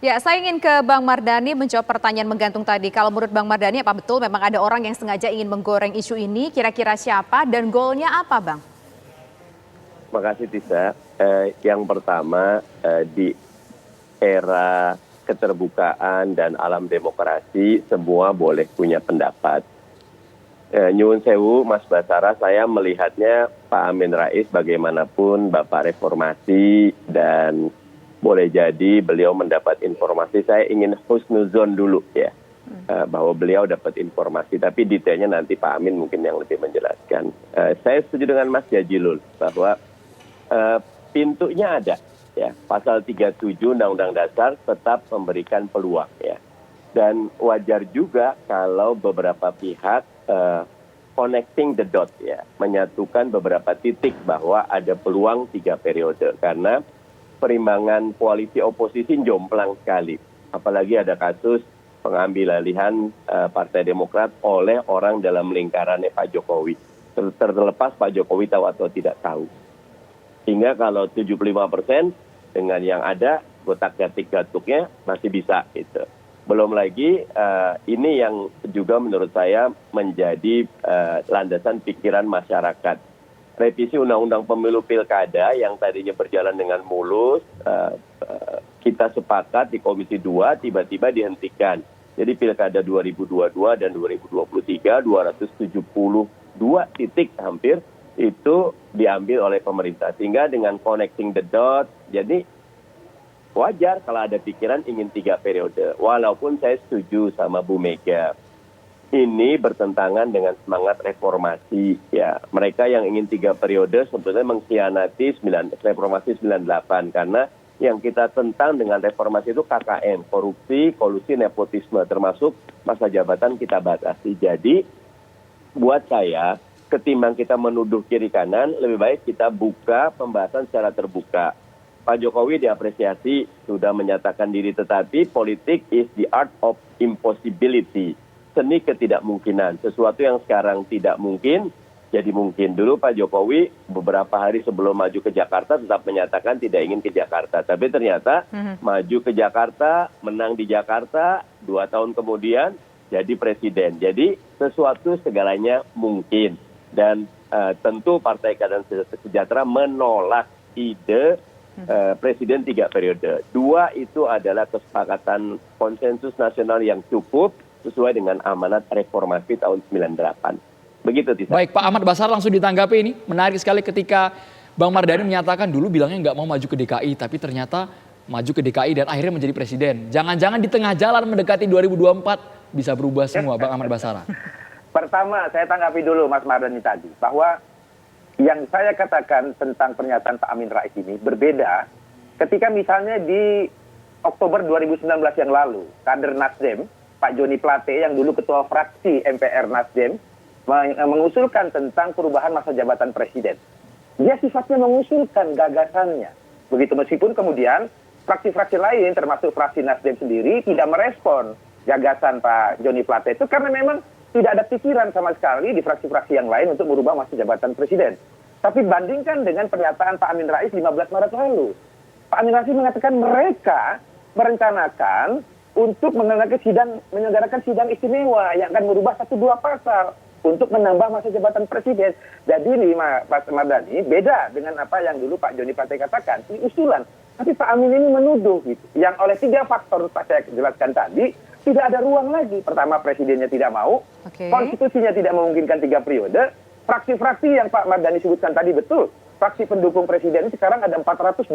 Ya, saya ingin ke Bang Mardhani menjawab pertanyaan menggantung tadi. Kalau menurut Bang Mardhani, apa betul memang ada orang yang sengaja ingin menggoreng isu ini? Kira-kira siapa dan goalnya apa, Bang? Makasih Tisa. Yang pertama, di era keterbukaan dan alam demokrasi, semua boleh punya pendapat. Nyuwun sewu, Mas Basara, saya melihatnya Pak Amin Rais bagaimanapun Bapak Reformasi dan boleh jadi beliau mendapat informasi. Saya ingin husnuzon dulu ya, bahwa beliau dapat informasi, tapi detailnya nanti Pak Amin mungkin yang lebih menjelaskan. Saya setuju dengan Mas Jazilul bahwa pintunya ada, ya. Pasal 37 Undang-Undang Dasar tetap memberikan peluang, ya. Dan wajar juga kalau beberapa pihak connecting the dot, ya, menyatukan beberapa titik bahwa ada peluang 3 periode, karena perimbangan koalisi oposisi jomplang sekali, apalagi ada kasus pengambil alihan Partai Demokrat oleh orang dalam lingkarannya Pak Jokowi, terlepas Pak Jokowi tahu atau tidak tahu. Sehingga kalau 75% dengan yang ada, gotak-gatik gatuknya masih bisa gitu. Belum lagi ini yang juga menurut saya menjadi landasan pikiran masyarakat. Revisi Undang-Undang Pemilu Pilkada yang tadinya berjalan dengan mulus, kita sepakat di Komisi 2 tiba-tiba dihentikan. Jadi Pilkada 2022 dan 2023, 272 titik hampir, itu diambil oleh pemerintah. Sehingga dengan connecting the dots, jadi wajar kalau ada pikiran ingin 3 periode. Walaupun saya setuju sama Bu Mega, ini bertentangan dengan semangat reformasi. Ya, mereka yang ingin 3 periode sebetulnya mengkhianati reformasi 98, karena yang kita tentang dengan reformasi itu KKN, korupsi, kolusi, nepotisme, termasuk masa jabatan kita batasi. Jadi buat saya, ketimbang kita menuduh kiri kanan, lebih baik kita buka pembahasan secara terbuka. Pak Jokowi diapresiasi sudah menyatakan diri, tetapi politik is the art of impossibility, seni ketidakmungkinan. Sesuatu yang sekarang tidak mungkin jadi mungkin. Dulu Pak Jokowi beberapa hari sebelum maju ke Jakarta tetap menyatakan tidak ingin ke Jakarta, tapi ternyata maju ke Jakarta, menang di Jakarta, 2 tahun kemudian jadi presiden. Jadi sesuatu segalanya mungkin. Dan tentu Partai Keadilan Sejahtera menolak ide presiden 3 periode. 2 itu adalah kesepakatan konsensus nasional yang cukup sesuai dengan amanat reformasi tahun 98. Begitu, Tisa. Baik, Pak Ahmad Basara langsung ditanggapi ini. Menarik sekali ketika Bang Mardhani menyatakan dulu bilangnya nggak mau maju ke DKI, tapi ternyata maju ke DKI dan akhirnya menjadi presiden. Jangan-jangan di tengah jalan mendekati 2024 bisa berubah semua, Bang Ahmad Basara. Pertama, saya tanggapi dulu Mas Mardhani tadi, bahwa yang saya katakan tentang pernyataan Pak Amin Rais ini berbeda ketika misalnya di Oktober 2019 yang lalu, kader Nasdem, Pak Joni Plate yang dulu ketua fraksi MPR Nasdem, mengusulkan tentang perubahan masa jabatan presiden. Dia sifatnya mengusulkan gagasannya. Begitu, meskipun kemudian fraksi-fraksi lain, termasuk fraksi Nasdem sendiri, tidak merespon gagasan Pak Joni Plate itu karena memang tidak ada pikiran sama sekali di fraksi-fraksi yang lain untuk merubah masa jabatan presiden. Tapi bandingkan dengan pernyataan Pak Amin Rais 15 Maret lalu. Pak Amin Rais mengatakan mereka merencanakan untuk menyelenggarakan sidang istimewa yang akan merubah 1-2 pasal untuk menambah masa jabatan presiden. Jadi ini Pak Mardhani beda dengan apa yang dulu Pak Joni Plate katakan. Ini usulan. Tapi Pak Amin ini menuduh gitu. Yang oleh 3 faktor saya jelaskan tadi, tidak ada ruang lagi. Pertama, presidennya tidak mau. Konstitusinya tidak memungkinkan 3 periode. Fraksi-fraksi yang Pak Mardhani sebutkan tadi betul. Fraksi pendukung presiden ini sekarang ada 427.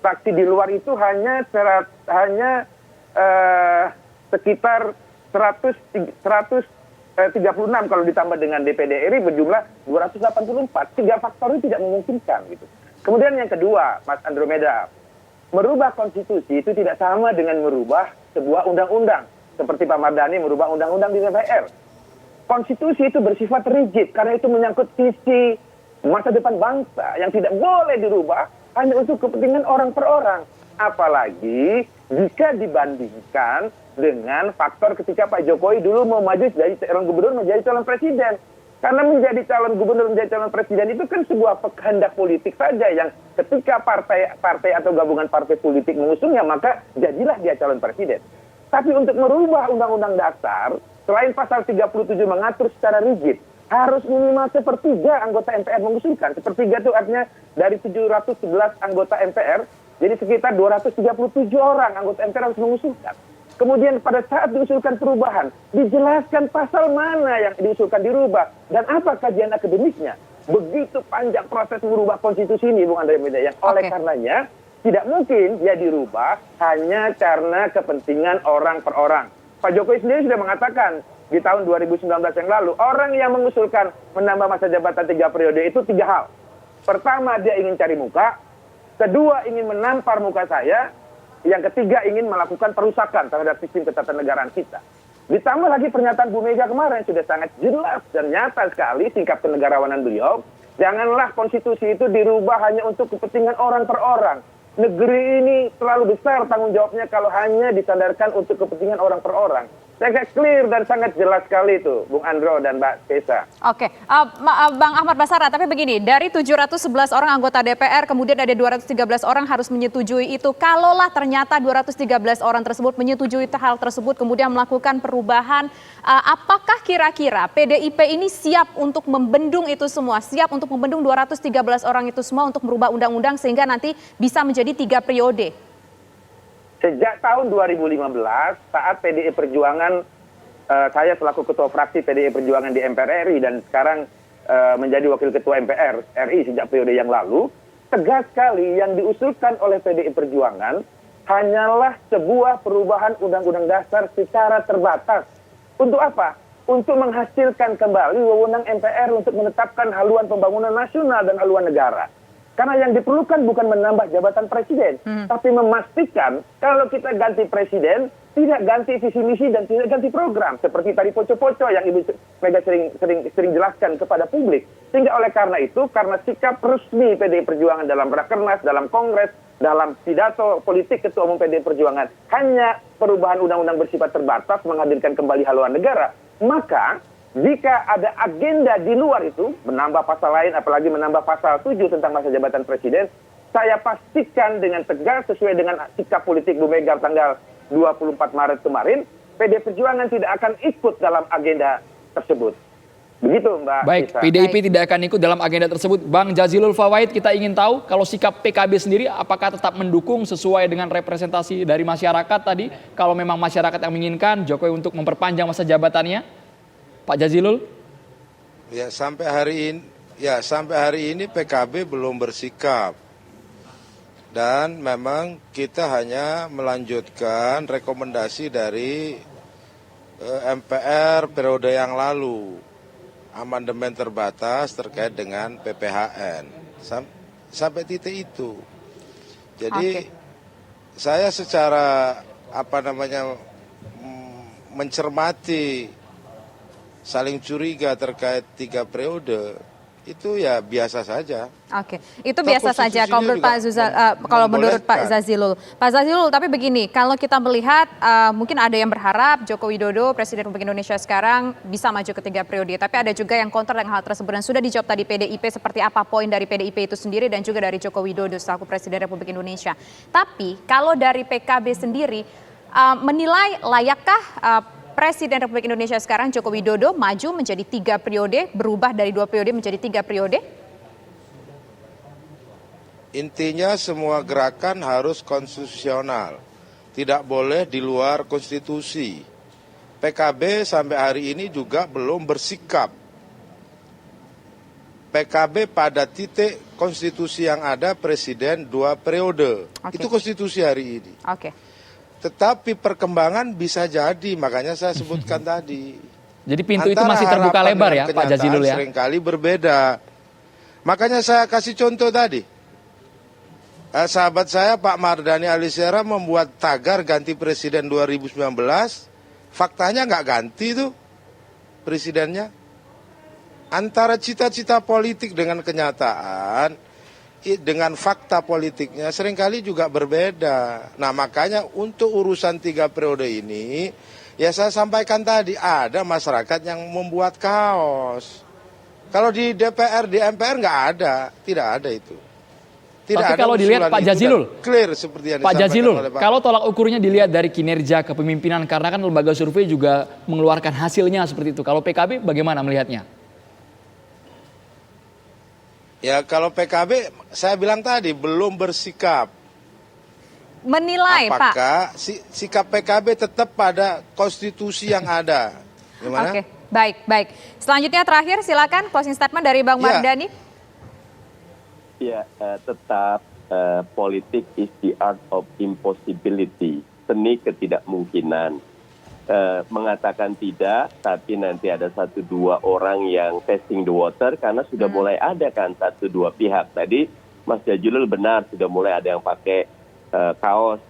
Fraksi di luar itu hanya sekitar 136 kalau ditambah dengan DPD RI berjumlah 284. 3 faktor itu tidak memungkinkan gitu. Kemudian yang kedua, Mas Andromeda, merubah konstitusi itu tidak sama dengan merubah sebuah undang-undang. Seperti Pak Mardhani merubah undang-undang di DPR. Konstitusi itu bersifat rigid karena itu menyangkut visi masa depan bangsa yang tidak boleh dirubah hanya untuk kepentingan orang per orang. Apalagi jika dibandingkan dengan faktor ketika Pak Jokowi dulu mau maju dari calon gubernur menjadi calon presiden. Karena menjadi calon gubernur, menjadi calon presiden itu kan sebuah kehendak politik saja yang ketika partai atau gabungan partai politik mengusungnya, maka jadilah dia calon presiden. Tapi untuk merubah undang-undang dasar, selain pasal 37 mengatur secara rigid, harus minimal sepertiga anggota MPR mengusulkan. Sepertiga itu artinya dari 711 anggota MPR, jadi sekitar 237 orang anggota MPR harus mengusulkan. Kemudian pada saat diusulkan perubahan, dijelaskan pasal mana yang diusulkan dirubah dan apa kajian akademiknya. Begitu panjang proses merubah konstitusi ini, Bung Andre Media, yang oleh karenanya tidak mungkin dia dirubah hanya karena kepentingan orang per orang. Pak Jokowi sendiri sudah mengatakan di tahun 2019 yang lalu, orang yang mengusulkan menambah masa jabatan 3 periode itu 3 hal. Pertama, dia ingin cari muka. Kedua, ingin menampar muka saya. Yang ketiga, ingin melakukan perusakan terhadap sistem ketatanegaraan kita. Ditambah lagi pernyataan Bu Mega kemarin sudah sangat jelas dan nyata sekali sikap kenegarawanan beliau. Janganlah konstitusi itu dirubah hanya untuk kepentingan orang per orang. Negeri ini terlalu besar tanggung jawabnya kalau hanya disandarkan untuk kepentingan orang per orang. Sangat clear dan sangat jelas sekali itu, Bung Andro dan Mbak Tessa. Oke, Bang Ahmad Basara, tapi begini, dari 711 orang anggota DPR, kemudian ada 213 orang harus menyetujui itu. Kalaulah ternyata 213 orang tersebut menyetujui hal tersebut, kemudian melakukan perubahan, apakah kira-kira PDIP ini siap untuk membendung itu semua, siap untuk membendung 213 orang itu semua untuk merubah undang-undang sehingga nanti bisa menjadi 3 periode? Sejak tahun 2015, saat PDI Perjuangan, saya selaku ketua fraksi PDI Perjuangan di MPR RI dan sekarang menjadi wakil ketua MPR RI sejak periode yang lalu, tegas sekali yang diusulkan oleh PDI Perjuangan hanyalah sebuah perubahan undang-undang dasar secara terbatas. Untuk apa? Untuk menghasilkan kembali wewenang MPR untuk menetapkan haluan pembangunan nasional dan haluan negara. Karena yang diperlukan bukan menambah jabatan presiden, tapi memastikan kalau kita ganti presiden, tidak ganti visi misi dan tidak ganti program. Seperti tadi poco-poco yang Ibu Mega sering jelaskan kepada publik. Sehingga oleh karena itu, karena sikap resmi PDI Perjuangan dalam Rakernas, dalam Kongres, dalam pidato politik Ketua Umum PDI Perjuangan, hanya perubahan undang-undang bersifat terbatas menghadirkan kembali haluan negara, maka jika ada agenda di luar itu, menambah pasal lain, apalagi menambah pasal 7 tentang masa jabatan presiden, saya pastikan dengan tegas sesuai dengan sikap politik Bu Mega tanggal 24 Maret kemarin, PD Perjuangan tidak akan ikut dalam agenda tersebut. Begitu Mbak. Baik, Isa. PDIP tidak akan ikut dalam agenda tersebut. Bang Jazilul Fawait, kita ingin tahu kalau sikap PKB sendiri apakah tetap mendukung sesuai dengan representasi dari masyarakat tadi? Kalau memang masyarakat yang menginginkan Jokowi untuk memperpanjang masa jabatannya? Pak Jazilul? Ya sampai hari ini PKB belum bersikap. Dan memang kita hanya melanjutkan rekomendasi dari MPR periode yang lalu. Amandemen terbatas terkait dengan PPHN. Sampai titik itu. Jadi saya secara mencermati saling curiga terkait 3 periode itu ya biasa saja. Oke, itu biasa saja kalau menurut Pak Jazilul. Pak Jazilul, tapi begini, kalau kita melihat mungkin ada yang berharap Joko Widodo, Presiden Republik Indonesia sekarang bisa maju ke 3 periode, tapi ada juga yang kontra dengan hal tersebut dan sudah dijawab tadi PDIP seperti apa poin dari PDIP itu sendiri dan juga dari Joko Widodo selaku Presiden Republik Indonesia. Tapi kalau dari PKB sendiri menilai layakkah Presiden Republik Indonesia sekarang Joko Widodo maju menjadi 3 periode, berubah dari 2 periode menjadi 3 periode? Intinya semua gerakan harus konstitusional, tidak boleh di luar konstitusi. PKB sampai hari ini juga belum bersikap. PKB pada titik konstitusi yang ada Presiden 2 periode, itu konstitusi hari ini. Tetapi perkembangan bisa jadi, makanya saya sebutkan tadi. Jadi pintu itu masih terbuka lebar ya Pak Jazilul ya? Seringkali berbeda. Makanya saya kasih contoh tadi. Sahabat saya Pak Mardhani Alisera membuat tagar ganti presiden 2019. Faktanya nggak ganti tuh presidennya. Antara cita-cita politik dengan kenyataan, dengan fakta politiknya seringkali juga berbeda. Nah makanya untuk urusan 3 periode ini, ya saya sampaikan tadi ada masyarakat yang membuat kaos. Kalau di DPR, di MPR nggak ada, tidak ada itu. Tidak Tapi ada kalau dilihat usulan Pak itu Jazilul, dan clear seperti yang Pak disampaikan Jazilul, oleh Pak. kalau tolak ukurnya dilihat dari kinerja kepemimpinan, karena kan lembaga survei juga mengeluarkan hasilnya seperti itu. Kalau PKB bagaimana melihatnya? Ya kalau PKB, saya bilang tadi belum bersikap. Menilai, Pak. Apakah sikap PKB tetap pada konstitusi yang ada? Gimana? Oke, baik. Selanjutnya terakhir silakan closing statement dari Bang Ya. Mardhani. Ya, tetap politik is the art of impossibility, seni ketidakmungkinan. Mengatakan tidak, tapi nanti ada 1-2 orang yang testing the water karena sudah mulai ada kan 1-2 pihak. Tadi Mas Jazilul benar, sudah mulai ada yang pakai kaos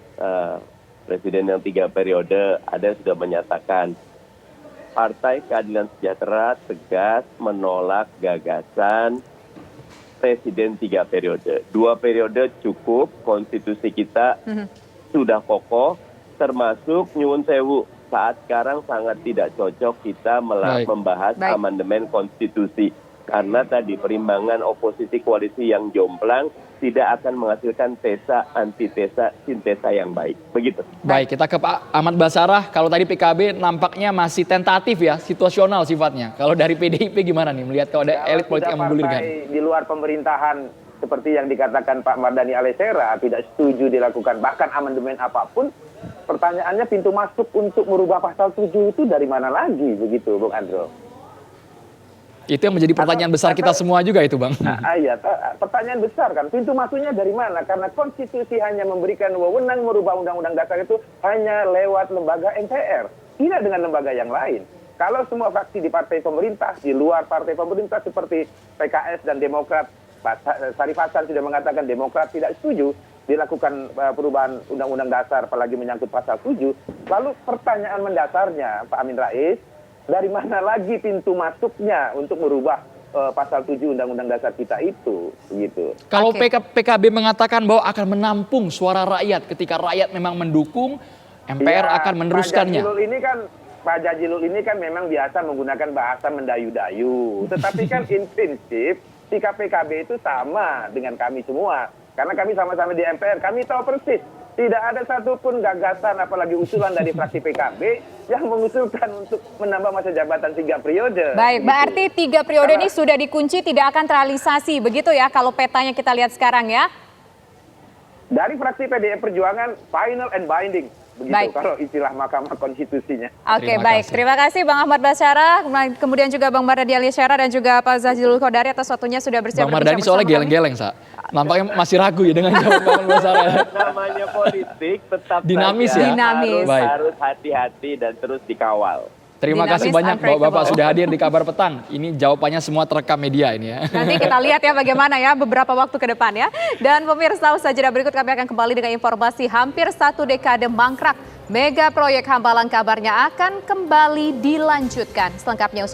presiden yang 3 periode, ada yang sudah menyatakan Partai Keadilan Sejahtera tegas menolak gagasan presiden 3 periode. 2 periode cukup, konstitusi kita sudah kokoh, termasuk nyuwun sewu. Saat sekarang sangat tidak cocok kita membahas amandemen konstitusi. Karena tadi perimbangan oposisi koalisi yang jomplang tidak akan menghasilkan tesa, antitesa, sintesa yang baik. Begitu. Baik, kita ke Pak Ahmad Basarah. Kalau tadi PKB nampaknya masih tentatif ya, situasional sifatnya. Kalau dari PDIP gimana nih melihat kalau ada elit politik yang menggulirkan? Di luar pemerintahan seperti yang dikatakan Pak Mardhani Alisera tidak setuju dilakukan bahkan amandemen apapun, pertanyaannya pintu masuk untuk merubah pasal 7 itu dari mana lagi begitu, Bung Andro? Itu yang menjadi pertanyaan besar kita semua juga itu, Bang. Iya, pertanyaan besar kan. Pintu masuknya dari mana? Karena konstitusi hanya memberikan wewenang merubah undang-undang dasar itu hanya lewat lembaga MPR, tidak dengan lembaga yang lain. Kalau semua fraksi di partai pemerintah, di luar partai pemerintah seperti PKS dan Demokrat, Pak Sarif Hasan sudah mengatakan Demokrat tidak setuju dilakukan perubahan undang-undang dasar, apalagi menyangkut pasal 7. Lalu pertanyaan mendasarnya, Pak Amin Rais, dari mana lagi pintu masuknya untuk merubah pasal 7 undang-undang dasar kita itu, begitu. Kalau PKB mengatakan bahwa akan menampung suara rakyat ketika rakyat memang mendukung, MPR akan meneruskannya. Pak Jazilul ini kan memang biasa menggunakan bahasa mendayu-dayu. Tetapi kan in prinsip sikap PKB itu sama dengan kami semua. Karena kami sama-sama di MPR, kami tahu persis. Tidak ada satupun gagasan apalagi usulan dari fraksi PKB yang mengusulkan untuk menambah masa jabatan 3 periode. Baik, berarti 3 periode ini sudah dikunci, tidak akan terrealisasi. Begitu ya kalau petanya kita lihat sekarang ya? Dari fraksi PDI Perjuangan, final and binding. Begitu kalau istilah Mahkamah Konstitusinya. Oke, baik. Terima kasih Bang Ahmad Basarah, kemudian juga Bang Mardhani Alisera dan juga Pak Jazilul Qodari atas waktunya sudah bersedia Bang Mardhani soalnya geleng-geleng, Sa. Nampaknya masih ragu ya dengan jawaban Basarah. Namanya politik tetap dinamis saja ya. Dinamis. Harus hati-hati dan terus dikawal. Terima kasih banyak Bapak-Bapak sudah hadir di Kabar Petang. Ini jawabannya semua terekam media ini ya. Nanti kita lihat ya bagaimana ya beberapa waktu ke depan ya. Dan pemirsa, usaha jeda berikut kami akan kembali dengan informasi hampir 1 dekade mangkrak. Mega proyek Hambalang kabarnya akan kembali dilanjutkan. Selengkapnya usai